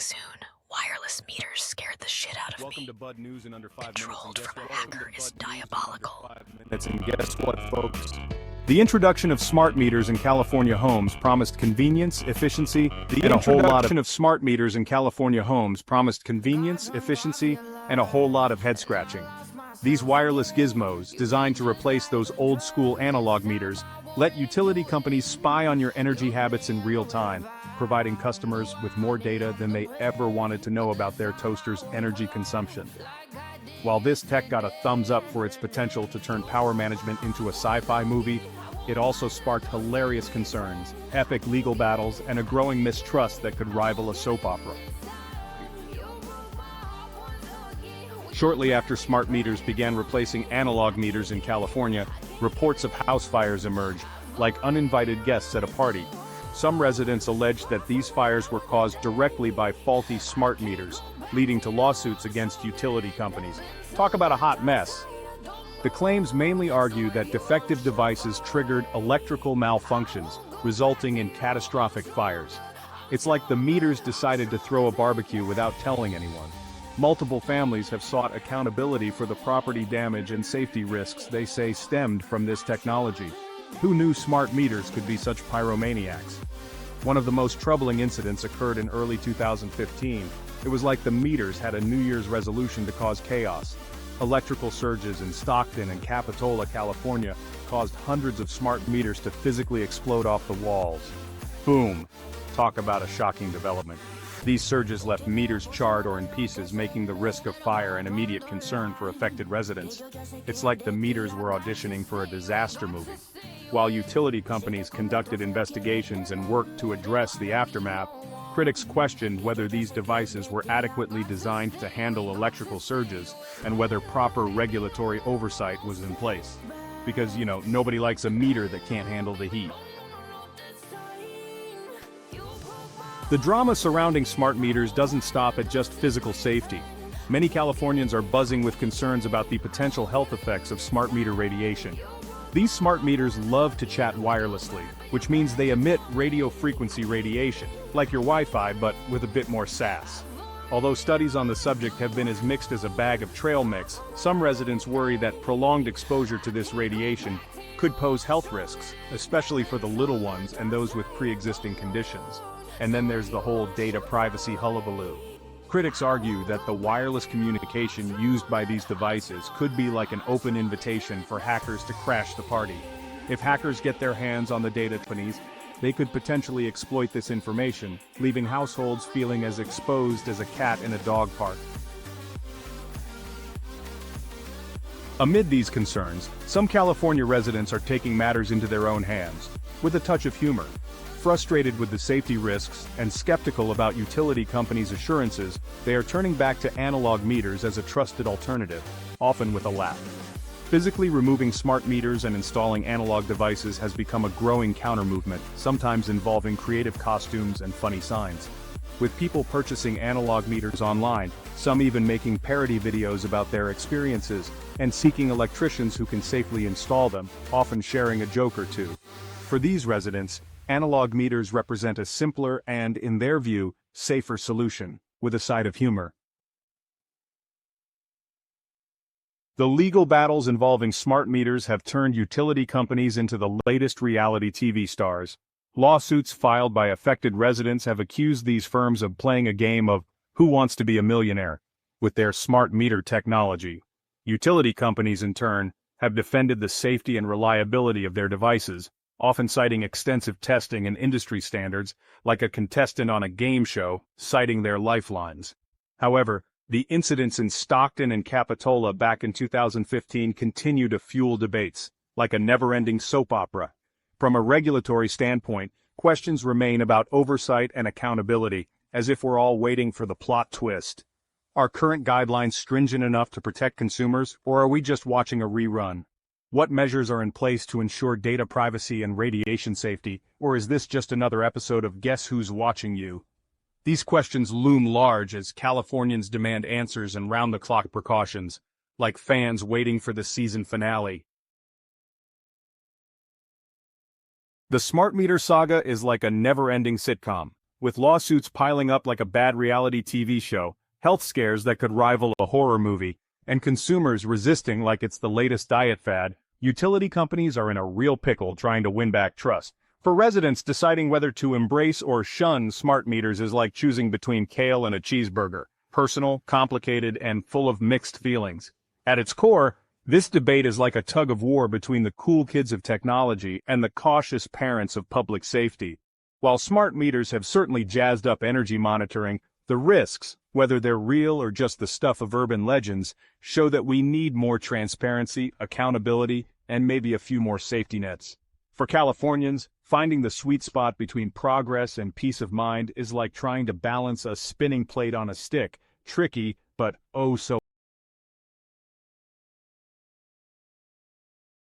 soon. Wireless meters scared the shit out of Welcome me. to Bud News in under 5 minutes. Controlled from a hacker is diabolical. And guess what, folks? The introduction of smart meters in California homes promised convenience, efficiency, and a whole lot of head scratching. These wireless gizmos, designed to replace those old-school analog meters, let utility companies spy on your energy habits in real time, providing customers with more data than they ever wanted to know about their toaster's energy consumption. While this tech got a thumbs up for its potential to turn power management into a sci-fi movie, it also sparked hilarious concerns, epic legal battles, and a growing mistrust that could rival a soap opera. Shortly after smart meters began replacing analog meters in California, reports of house fires emerged, like uninvited guests at a party. Some residents alleged that these fires were caused directly by faulty smart meters, leading to lawsuits against utility companies. Talk about a hot mess. The claims mainly argue that defective devices triggered electrical malfunctions, resulting in catastrophic fires. It's like the meters decided to throw a barbecue without telling anyone. Multiple families have sought accountability for the property damage and safety risks they say stemmed from this technology. Who knew smart meters could be such pyromaniacs? One of the most troubling incidents occurred in early 2015. It was like the meters had a New Year's resolution to cause chaos. Electrical surges in Stockton and Capitola, California, caused hundreds of smart meters to physically explode off the walls. Boom! Talk about a shocking development. These surges left meters charred or in pieces, making the risk of fire an immediate concern for affected residents. It's like the meters were auditioning for a disaster movie. While utility companies conducted investigations and worked to address the aftermath, critics questioned whether these devices were adequately designed to handle electrical surges and whether proper regulatory oversight was in place. Because, nobody likes a meter that can't handle the heat. The drama surrounding smart meters doesn't stop at just physical safety. Many Californians are buzzing with concerns about the potential health effects of smart meter radiation. These smart meters love to chat wirelessly, which means they emit radio frequency radiation, like your Wi-Fi but with a bit more sass. Although studies on the subject have been as mixed as a bag of trail mix, some residents worry that prolonged exposure to this radiation could pose health risks, especially for the little ones and those with pre-existing conditions. And then there's the whole data privacy hullabaloo. Critics argue that the wireless communication used by these devices could be like an open invitation for hackers to crash the party. If hackers get their hands on the data companies, they could potentially exploit this information, leaving households feeling as exposed as a cat in a dog park. Amid these concerns, some California residents are taking matters into their own hands, with a touch of humor. Frustrated with the safety risks and skeptical about utility companies' assurances, they are turning back to analog meters as a trusted alternative, often with a laugh. Physically removing smart meters and installing analog devices has become a growing counter-movement, sometimes involving creative costumes and funny signs. With people purchasing analog meters online, some even making parody videos about their experiences, and seeking electricians who can safely install them, often sharing a joke or two. For these residents, analog meters represent a simpler and, in their view, safer solution, with a side of humor. The legal battles involving smart meters have turned utility companies into the latest reality TV stars. Lawsuits filed by affected residents have accused these firms of playing a game of "Who Wants to Be a Millionaire?" with their smart meter technology. Utility companies, in turn, have defended the safety and reliability of their devices, often citing extensive testing and industry standards, like a contestant on a game show, citing their lifelines. However, the incidents in Stockton and Capitola back in 2015 continue to fuel debates, like a never-ending soap opera. From a regulatory standpoint, questions remain about oversight and accountability, as if we're all waiting for the plot twist. Are current guidelines stringent enough to protect consumers, or are we just watching a rerun? What measures are in place to ensure data privacy and radiation safety, or is this just another episode of Guess Who's Watching You? These questions loom large as Californians demand answers and round-the-clock precautions, like fans waiting for the season finale. The smart meter saga is like a never-ending sitcom, with lawsuits piling up like a bad reality TV show, health scares that could rival a horror movie, and consumers resisting like it's the latest diet fad, utility companies are in a real pickle trying to win back trust. For residents, deciding whether to embrace or shun smart meters is like choosing between kale and a cheeseburger. Personal, complicated, and full of mixed feelings. At its core, this debate is like a tug-of-war between the cool kids of technology and the cautious parents of public safety. While smart meters have certainly jazzed up energy monitoring, the risks, whether they're real or just the stuff of urban legends, show that we need more transparency, accountability, and maybe a few more safety nets. For Californians, finding the sweet spot between progress and peace of mind is like trying to balance a spinning plate on a stick, tricky, but oh so